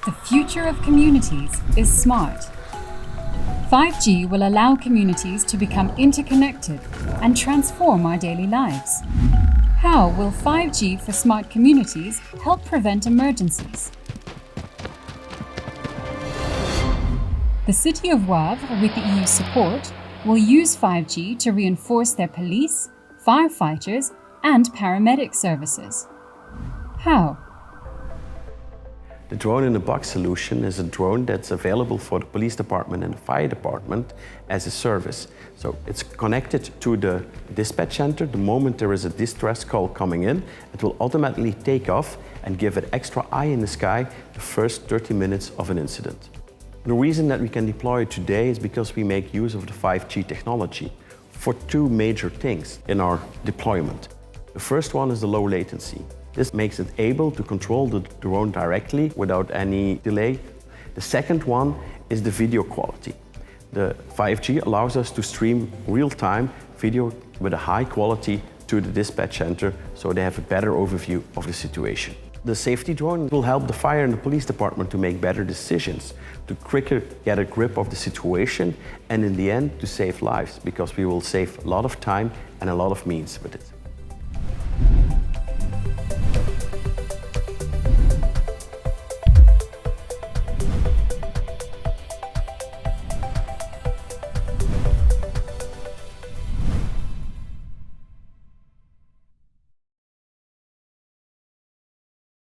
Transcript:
The future of communities is smart. 5G will allow communities to become interconnected and transform our daily lives. How will 5G for smart communities help prevent emergencies? The city of Wavre, with the EU's support, will use 5G to reinforce their police, firefighters, and paramedic services. How? The drone-in-a-box solution is a drone that's available for the police department and the fire department as a service. So it's connected to the dispatch center. The moment there is a distress call coming in, it will automatically take off and give it extra eye in the sky the first 30 minutes of an incident. The reason that we can deploy it today is because we make use of the 5G technology for two major things in our deployment. The first one is the low latency. This makes it able to control the drone directly without any delay. The second one is the video quality. The 5G allows us to stream real-time video with a high quality to the dispatch center, so they have a better overview of the situation. The safety drone will help the fire and the police department to make better decisions, to quicker get a grip of the situation, and in the end to save lives, because we will save a lot of time and a lot of means with it.